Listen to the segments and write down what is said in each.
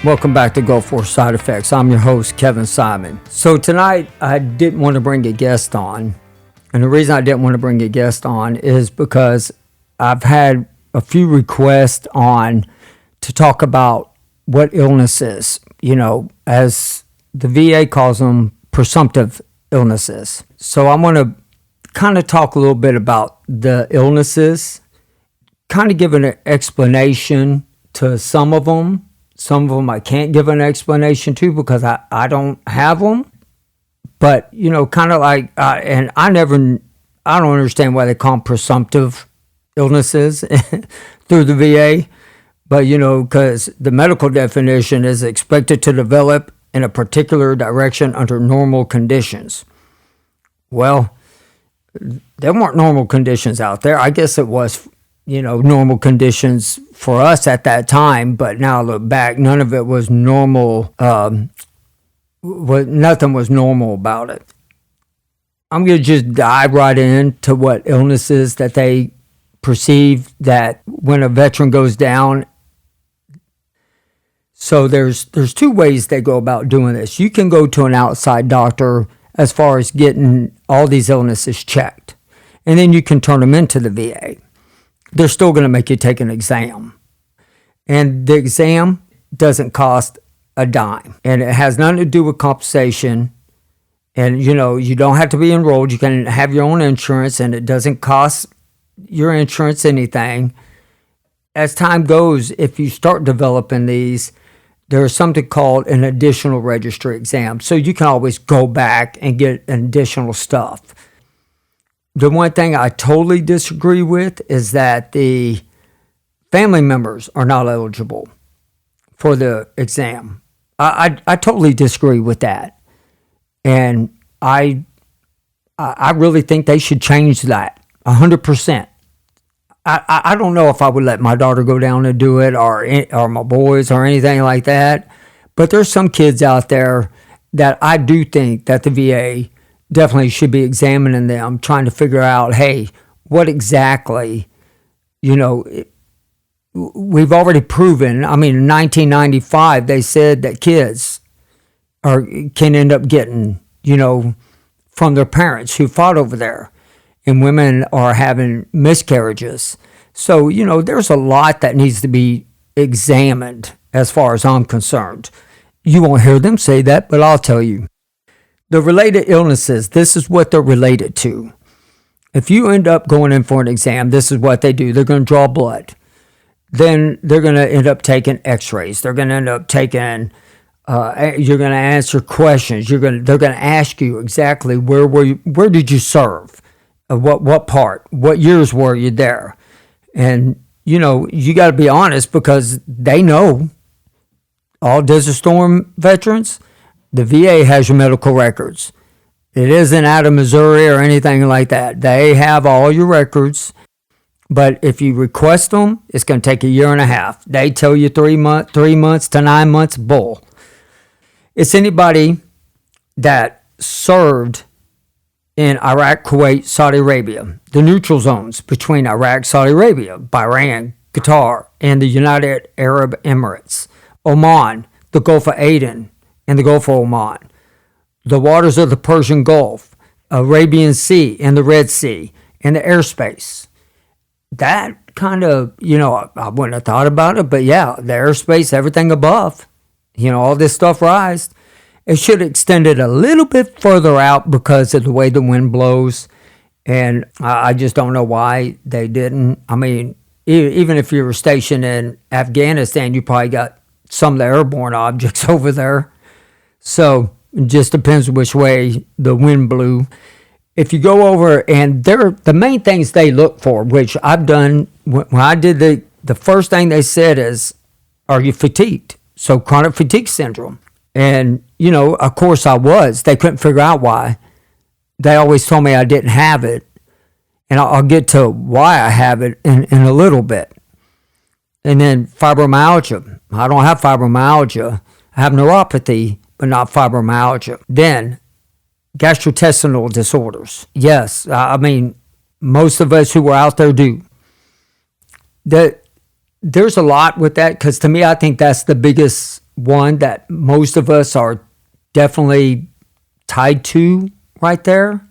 Welcome back to Go For Side Effects. I'm your host, Kevin Simon. So tonight, I didn't want to bring a guest on. And the reason I didn't want to bring a guest on is because I've had a few requests to talk about what illnesses, as the VA calls them, presumptive illnesses. So I want to kind of talk a little bit about the illnesses, kind of give an explanation to some of them. Some of them I can't give an explanation to because I don't have them. But, kind of like, and I don't understand why they call them presumptive illnesses through the VA. But, because the medical definition is expected to develop in a particular direction under normal conditions. Well, there weren't normal conditions out there. I guess it was normal conditions for us at that time, but now I look back, none of it was normal. Nothing was normal about it. I'm going to just dive right into what illnesses that they perceive that when a veteran goes down. So there's two ways they go about doing this. You can go to an outside doctor as far as getting all these illnesses checked, and then you can turn them into the VA. They're still going to make you take an exam. And the exam doesn't cost a dime. And it has nothing to do with compensation. And, you don't have to be enrolled. You can have your own insurance, and it doesn't cost your insurance anything. As time goes, if you start developing these, there's something called an additional registry exam. So you can always go back and get additional stuff. The one thing I totally disagree with is that the family members are not eligible for the exam. I totally disagree with that. And I really think they should change that 100%. I don't know if I would let my daughter go down and do it or my boys or anything like that. But there's some kids out there that I do think that the VA definitely should be examining them, trying to figure out, hey, what exactly, we've already proven. In 1995, they said that kids can end up getting, from their parents who fought over there, and women are having miscarriages. So, there's a lot that needs to be examined as far as I'm concerned. You won't hear them say that, but I'll tell you. The related illnesses, this is what they're related to. If you end up going in for an exam, this is what they do. They're going to draw blood. Then they're going to end up taking x-rays. They're going to end up taking, you're going to answer questions. They're going to ask you exactly where did you serve? What part? What years were you there? And, you got to be honest because they know, all Desert Storm veterans, the VA has your medical records. It isn't out of Missouri or anything like that. They have all your records. But if you request them, it's going to take a year and a half. They tell you 3 months to 9 months, bull. It's anybody that served in Iraq, Kuwait, Saudi Arabia, the neutral zones between Iraq, Saudi Arabia, Bahrain, Qatar, and the United Arab Emirates, Oman, the Gulf of Aden, and the Gulf of Oman, the waters of the Persian Gulf, Arabian Sea, and the Red Sea, and the airspace. That kind of, I wouldn't have thought about it, but yeah, the airspace, everything above, all this stuff rised. It should have extended a little bit further out because of the way the wind blows, and I just don't know why they didn't. Even if you were stationed in Afghanistan, you probably got some of the airborne objects over there. So it just depends which way the wind blew. If you go over, and the main things they look for, which I've done, when I did the first thing they said is, are you fatigued? So chronic fatigue syndrome. And, of course I was. They couldn't figure out why. They always told me I didn't have it. And I'll get to why I have it in a little bit. And then fibromyalgia. I don't have fibromyalgia. I have neuropathy, but not fibromyalgia. Then gastrointestinal disorders. Yes, most of us who were out there do. There's a lot with that because to me, I think that's the biggest one that most of us are definitely tied to right there.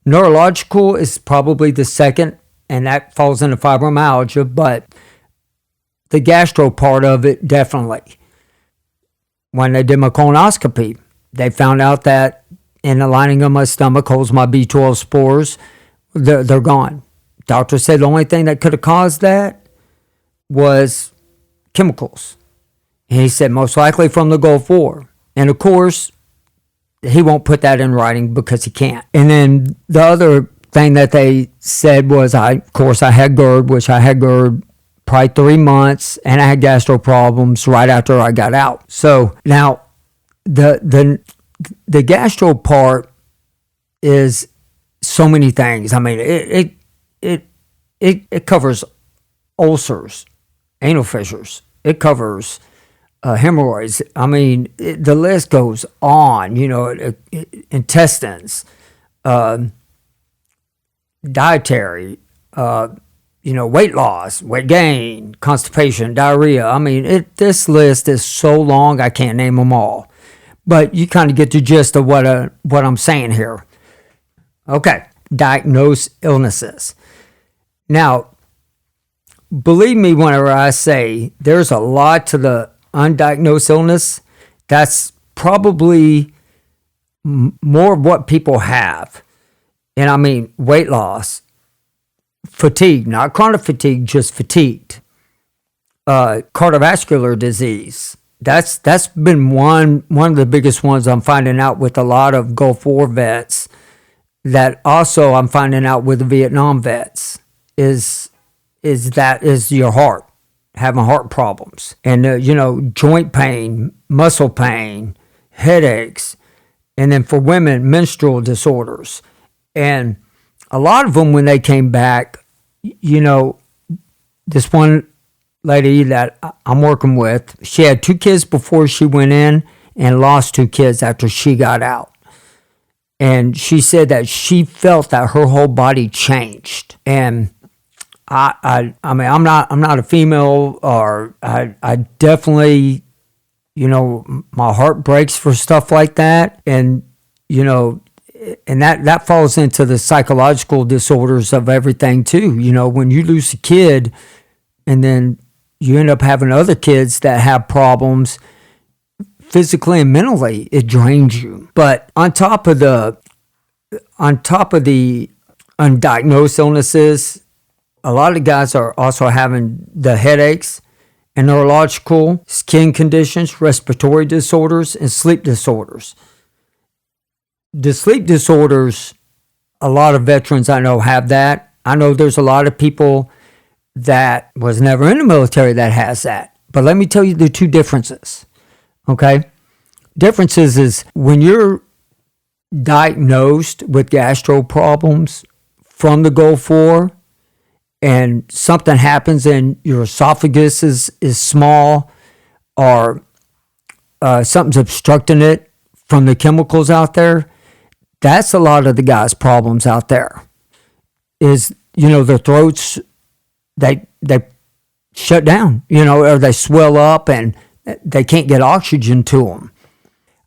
Neurological is probably the second, and that falls into fibromyalgia, but the gastro part of it, definitely. When they did my colonoscopy, they found out that in the lining of my stomach holds my B12 spores. They're gone. Doctor said the only thing that could have caused that was chemicals. And he said most likely from the Gulf War. And of course, he won't put that in writing because he can't. And then the other thing that they said was, I had GERD, which I had GERD probably 3 months, and I had gastro problems right after I got out. So now the gastro part is so many things. I mean, it covers ulcers, anal fissures. It covers hemorrhoids. I mean, the list goes on. Intestines, dietary, weight loss, weight gain, constipation, diarrhea. I mean, this list is so long I can't name them all. But you kind of get the gist of what I'm saying here. Okay, diagnose illnesses. Now, believe me whenever I say there's a lot to the undiagnosed illness. That's probably more of what people have. And I mean weight loss, fatigue, not chronic fatigue, just fatigued. Cardiovascular disease. That's been one of the biggest ones I'm finding out with a lot of Gulf War vets. That also I'm finding out with the Vietnam vets is your heart, having heart problems, and joint pain, muscle pain, headaches, and then for women, menstrual disorders. And a lot of them, when they came back, this one lady that I'm working with, she had 2 kids before she went in and lost 2 kids after she got out. And she said that she felt that her whole body changed. And I mean, I'm not a female, or I definitely, my heart breaks for stuff like that. And, and that falls into the psychological disorders of everything too. When you lose a kid and then you end up having other kids that have problems physically and mentally, it drains you. But on top of the undiagnosed illnesses, a lot of guys are also having the headaches and neurological, skin conditions, respiratory disorders, and sleep disorders. The sleep disorders, a lot of veterans I know have that. I know there's a lot of people that was never in the military that has that. But let me tell you the 2 differences. Okay? Differences is when you're diagnosed with gastro problems from the Gulf War and something happens and your esophagus is small, or something's obstructing it from the chemicals out there, that's a lot of the guys' problems out there. Is, their throats, they shut down, or they swell up and they can't get oxygen to them.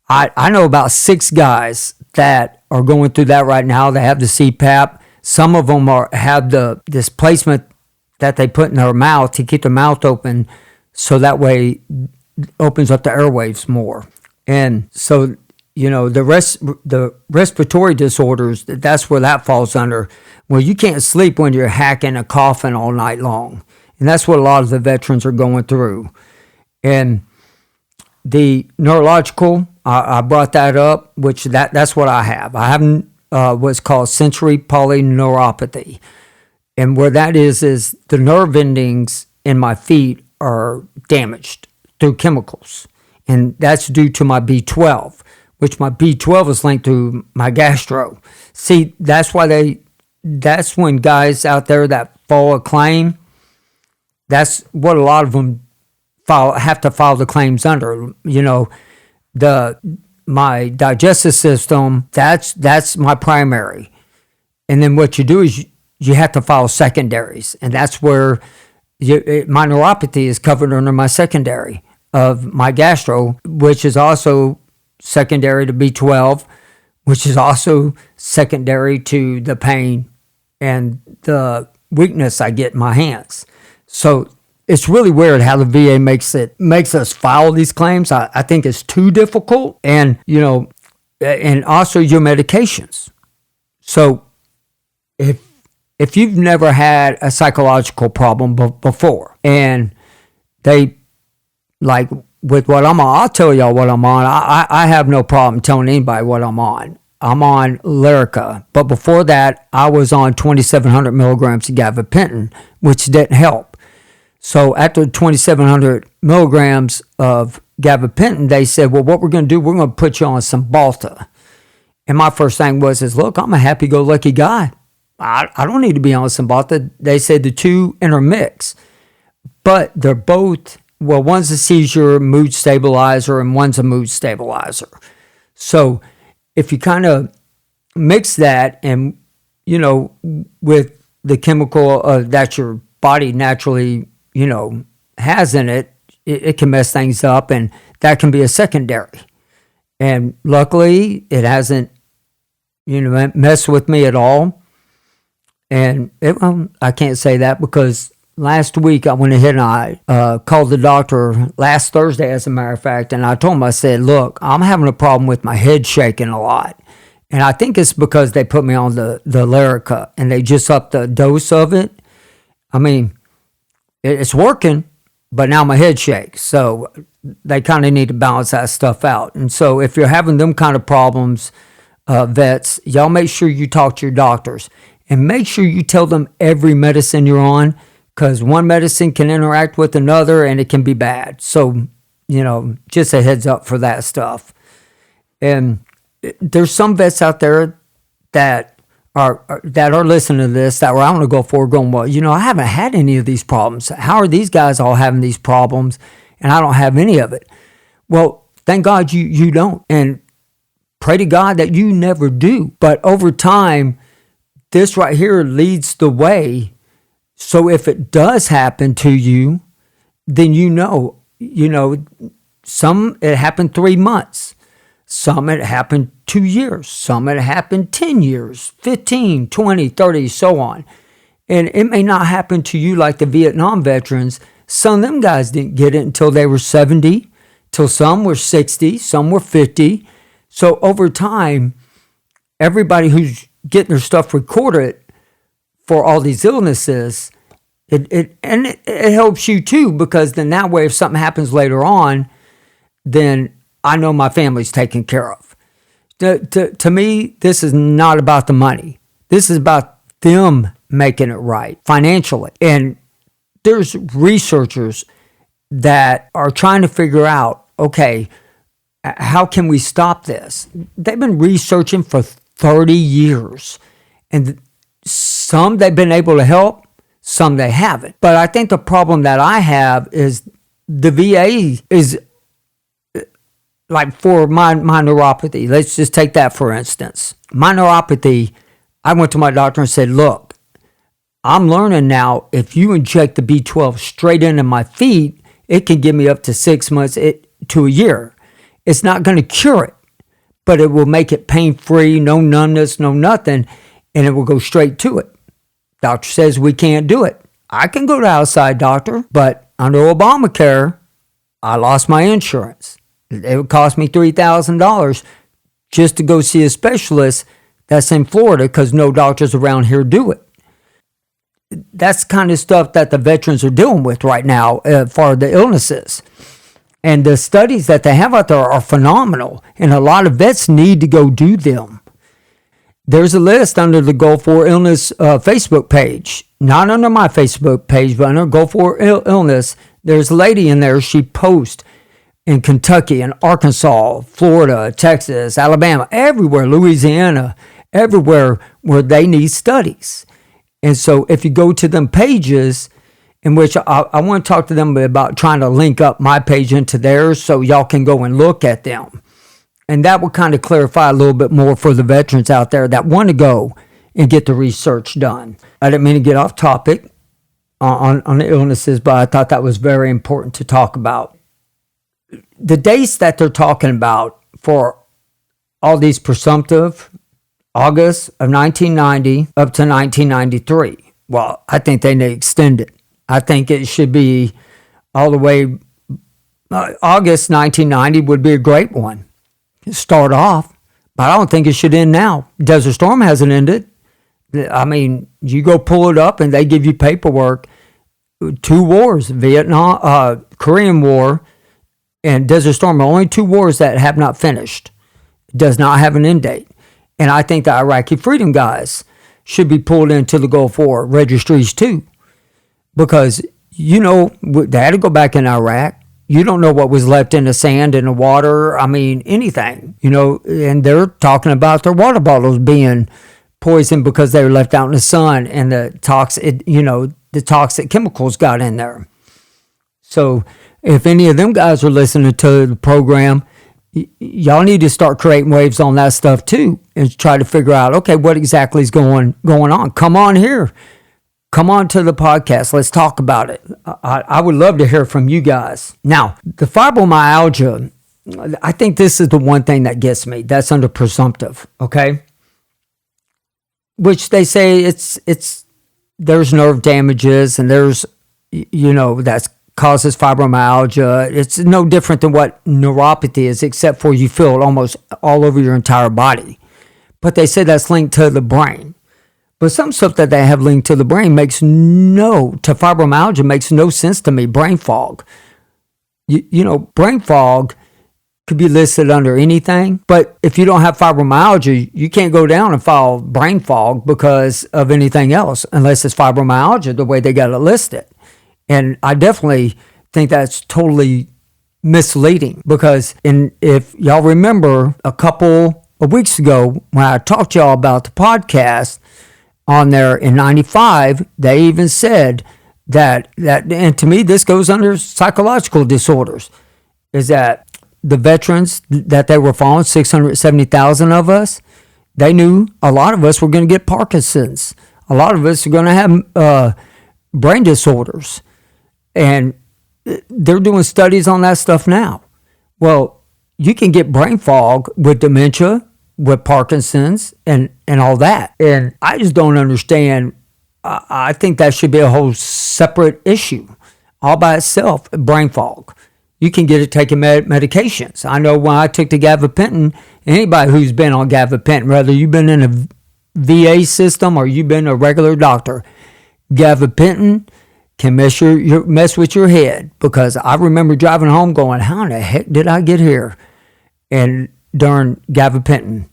I know about 6 guys that are going through that right now. They have the CPAP. Some of them have this placement that they put in their mouth to keep their mouth open, so that way it opens up the airwaves more. And so, the respiratory disorders, that's where that falls under. Well, you can't sleep when you're hacking and coughing all night long. And that's what a lot of the veterans are going through. And the neurological, I brought that up, which that's what I have. I have what's called sensory polyneuropathy. And where that is the nerve endings in my feet are damaged through chemicals. And that's due to my B12, which my B12 is linked to my gastro. See, that's when guys out there that file a claim, that's what a lot of them have to file the claims under. My digestive system, that's my primary. And then what you do is you have to file secondaries. And that's where my neuropathy is covered under my secondary. of my gastro, which is also secondary to B12, which is also secondary to the pain and the weakness I get in my hands. So it's really weird how the VA makes us file these claims. I think it's too difficult, and and also your medications. So if you've never had a psychological problem before, and they, like with what I'm on, I'll tell y'all what I'm on. I have no problem telling anybody what I'm on. I'm on Lyrica, but before that, I was on 2,700 milligrams of gabapentin, which didn't help. So after 2,700 milligrams of gabapentin, they said, well, what we're going to do, we're going to put you on Cymbalta. And my first thing was, look, I'm a happy-go-lucky guy. I don't need to be on Cymbalta. They said the two intermix, but they're both, well, one's a seizure mood stabilizer and one's a mood stabilizer. So if you kind of mix that and, with the chemical that your body naturally, has in it, it can mess things up, and that can be a secondary. And luckily, it hasn't, messed with me at all. And I can't say that because last week I went ahead and I called the doctor last Thursday, as a matter of fact, and I told him, I said, look, I'm having a problem with my head shaking a lot. And I think it's because they put me on the Lyrica and they just upped the dose of it. I mean, it's working, but now my head shakes. So they kind of need to balance that stuff out. And so if you're having them kind of problems, vets, y'all make sure you talk to your doctors and make sure you tell them every medicine you're on, because one medicine can interact with another and it can be bad. So, just a heads up for that stuff. And there's some vets out there that are listening to this that were out on the Gulf War going, well, I haven't had any of these problems. How are these guys all having these problems and I don't have any of it? Well, thank God you don't. And pray to God that you never do. But over time, this right here leads the way. So if it does happen to you, then some it happened 3 months. Some it happened 2 years. Some it happened 10 years, 15, 20, 30, so on. And it may not happen to you like the Vietnam veterans. Some of them guys didn't get it until they were 70, till some were 60, some were 50. So over time, everybody who's getting their stuff recorded for all these illnesses, it helps you too, because then that way if something happens later on, then I know my family's taken care of. To me, this is not about the money. This is about them making it right financially. And there's researchers that are trying to figure out, okay, how can we stop this? They've been researching for 30 years. And some they've been able to help, some they haven't. But I think the problem that I have is the VA is, like for my neuropathy, let's just take that for instance. My neuropathy, I went to my doctor and said, look, I'm learning now, if you inject the B12 straight into my feet, it can give me up to 6 months to a year. It's not going to cure it, but it will make it pain-free, no numbness, no nothing, and it will go straight to it. Doctor says we can't do it. I can go to outside doctor, but under Obamacare, I lost my insurance. It would cost me $3,000 just to go see a specialist that's in Florida because no doctors around here do it. That's kind of stuff that the veterans are dealing with right now for the illnesses. And the studies that they have out there are phenomenal, and a lot of vets need to go do them. There's a list under the Gulf War Illness Facebook page, not under my Facebook page, but under Gulf War Illness. There's a lady in there, she posts in Kentucky and Arkansas, Florida, Texas, Alabama, everywhere, Louisiana, everywhere where they need studies. And so if you go to them pages, in which I want to talk to them about trying to link up my page into theirs so y'all can go and look at them. And that will kind of clarify a little bit more for the veterans out there that want to go and get the research done. I didn't mean to get off topic on the illnesses, but I thought that was very important to talk about. the dates that they're talking about for all these presumptive, August of 1990 up to 1993. Well, I think they need to extend it. I think it should be all the way. August 1990 would be a great one. Start off, but I don't think it should end now. Desert Storm hasn't ended. I mean, you go pull it up and they give you paperwork. 2 wars, Vietnam, Korean War, and Desert Storm are only 2 wars that have not finished. It does not have an end date. And I think the Iraqi freedom guys should be pulled into the Gulf War registries too. Because, they had to go back in Iraq. You don't know what was left in the sand, in the water. I mean, anything, and they're talking about their water bottles being poisoned because they were left out in the sun and the toxic chemicals got in there. So if any of them guys are listening to the program, y'all need to start creating waves on that stuff too and try to figure out, okay, what exactly is going on. Come on here. Come on to the podcast. Let's talk about it. I would love to hear from you guys. Now, the fibromyalgia, I think this is the one thing that gets me. That's under presumptive, okay? Which they say there's nerve damages and there's, that causes fibromyalgia. It's no different than what neuropathy is, except for you feel it almost all over your entire body. But they say that's linked to the brain. But some stuff that they have linked to the brain to fibromyalgia makes no sense to me. Brain fog. Brain fog could be listed under anything. But if you don't have fibromyalgia, you can't go down and file brain fog because of anything else, unless it's fibromyalgia, the way they got it listed. And I definitely think that's totally misleading because if y'all remember a couple of weeks ago when I talked to y'all about the podcast, on there in 95, they even said that, and to me, this goes under psychological disorders, is that the veterans that they were following, 670,000 of us, they knew a lot of us were going to get Parkinson's. A lot of us are going to have brain disorders. And they're doing studies on that stuff now. Well, you can get brain fog with dementia, with Parkinson's and all that. And I just don't understand. I think that should be a whole separate issue all by itself, brain fog. You can get it taking medications. I know when I took the gabapentin, anybody who's been on gabapentin, whether you've been in a VA system or you've been a regular doctor, gabapentin can mess with your head. Because I remember driving home going, how in the heck did I get here? And during gabapentin.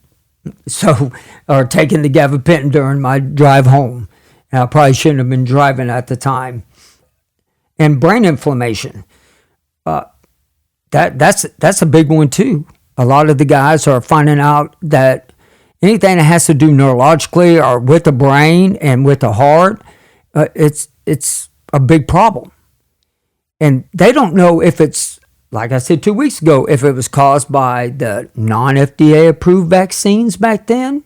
Or taking the gabapentin during my drive home. And I probably shouldn't have been driving at the time. And brain inflammation. That's a big one too. A lot of the guys are finding out that anything that has to do neurologically or with the brain and with the heart, it's a big problem. And they don't know if it's, like I said 2 weeks ago, if it was caused by the non-FDA approved vaccines back then,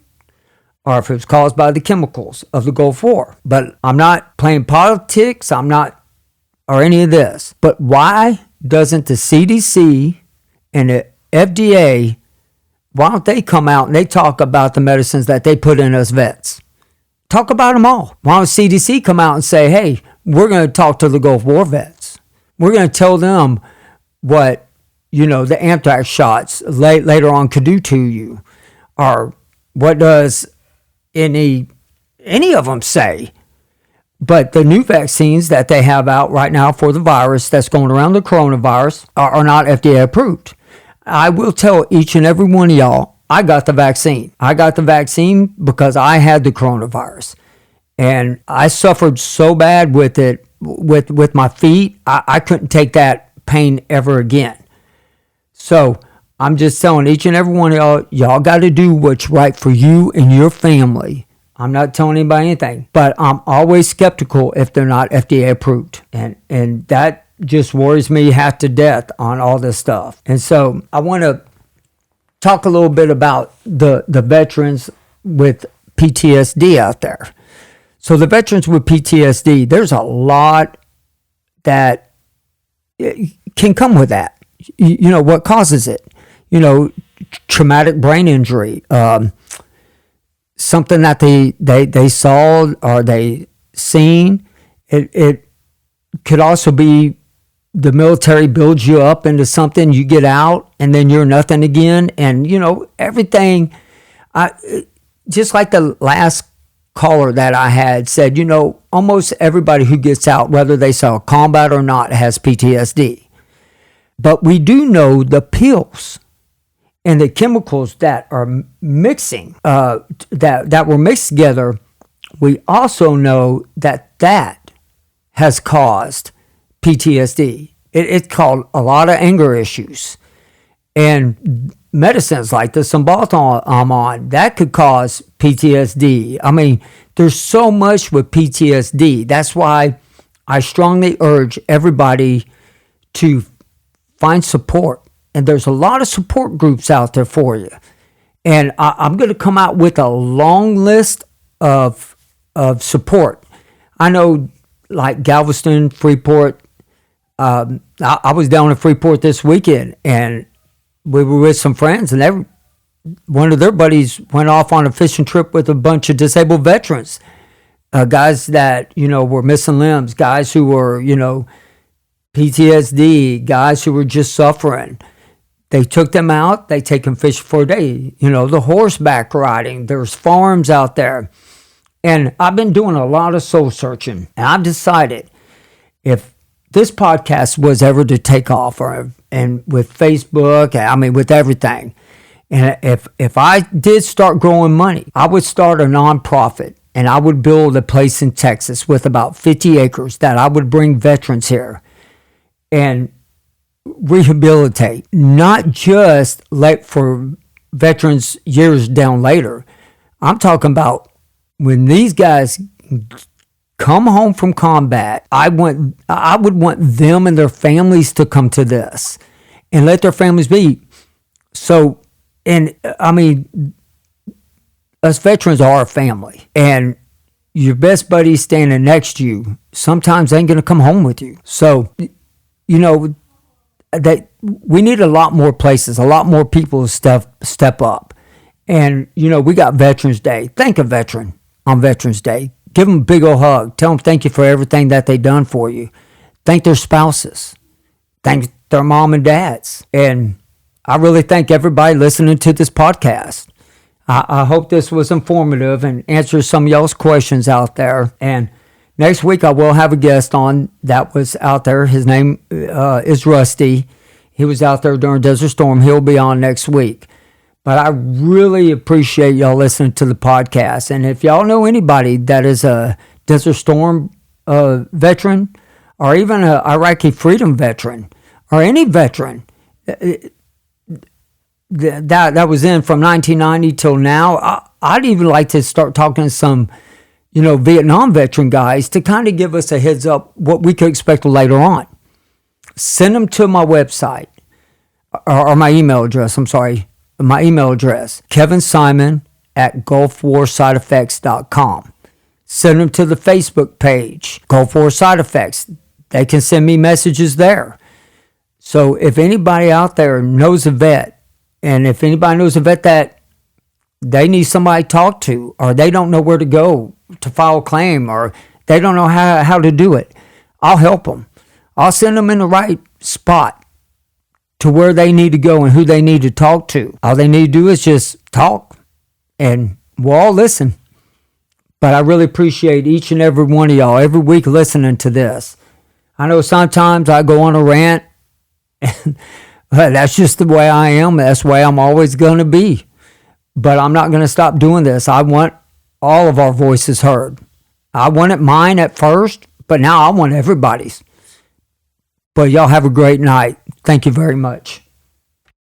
or if it was caused by the chemicals of the Gulf War. But I'm not playing politics, or any of this. But why doesn't the CDC and the FDA, why don't they come out and they talk about the medicines that they put in us vets? Talk about them all. Why don't CDC come out and say, hey, we're going to talk to the Gulf War vets. We're going to tell them what, the anthrax shots later on could do to you. Or what does any of them say? But the new vaccines that they have out right now for the virus that's going around, the coronavirus, are not FDA approved. I will tell each and every one of y'all, I got the vaccine. I got the vaccine because I had the coronavirus. And I suffered so bad with it, with my feet, I couldn't take that pain ever again. So I'm just telling each and every one of y'all got to do what's right for you and your family. I'm not telling anybody anything, but I'm always skeptical if they're not FDA approved. And that just worries me half to death on all this stuff. And so I want to talk a little bit about the veterans with PTSD out there. So the veterans with PTSD, there's a lot that can come with that. what causes it? Traumatic brain injury, something that they saw or they seen. It could also be the military builds you up into something, you get out, and then you're nothing again. And, everything, just like the last caller that I had said, almost everybody who gets out, whether they saw combat or not, has PTSD. But we do know the pills and the chemicals that are mixing, that were mixed together, we also know that has caused PTSD. It caused a lot of anger issues. And medicines like the Cymbalta I'm on, that could cause PTSD. I mean, there's so much with PTSD. That's why I strongly urge everybody to find support. And there's a lot of support groups out there for you. And I'm going to come out with a long list of support. I know, like Galveston, Freeport. I was down in Freeport this weekend, and we were with some friends, and one of their buddies went off on a fishing trip with a bunch of disabled veterans, guys that were missing limbs, guys who were PTSD, guys who were just suffering. They took them out. They take them fishing for a day. The horseback riding. There's farms out there. And I've been doing a lot of soul searching. And I've decided if this podcast was ever to take off, and with Facebook, with everything, and if I did start growing money, I would start a nonprofit, and I would build a place in Texas with about 50 acres that I would bring veterans here and rehabilitate, not just for veterans years down later. I'm talking about when these guys come home from combat, I would want them and their families to come to this and let their families be. So, and us veterans are a family, and your best buddy standing next to you sometimes ain't going to come home with you. So, that we need a lot more places, a lot more people to step up. And, we got Veterans Day. Thank a veteran on Veterans Day. Give them a big old hug. Tell them thank you for everything that they done for you. Thank their spouses. Thank their mom and dads. And I really thank everybody listening to this podcast. I hope this was informative and answers some of y'all's questions out there. And next week I will have a guest on that was out there. His name is Rusty. He was out there during Desert Storm. He'll be on next week. But I really appreciate y'all listening to the podcast. And if y'all know anybody that is a Desert Storm veteran, or even an Iraqi freedom veteran, or any veteran that was in from 1990 till now, I'd even like to start talking to some, Vietnam veteran guys to kind of give us a heads up what we could expect later on. Send them to my website, or my email address, my email address, kevinsimon@gulfwarsideeffects.com. Send them to the Facebook page, Gulf War Side Effects. They can send me messages there. So if anybody out there knows a vet, and if anybody knows a vet that they need somebody to talk to, or they don't know where to go to file a claim, or they don't know how to do it, I'll help them. I'll send them in the right spot to where they need to go and who they need to talk to. All they need to do is just talk, and we'll all listen. But I really appreciate each and every one of y'all every week listening to this. I know sometimes I go on a rant, and that's just the way I am. That's the way I'm always going to be. But I'm not going to stop doing this. I want all of our voices heard. I wanted mine at first, but now I want everybody's. But y'all have a great night. Thank you very much.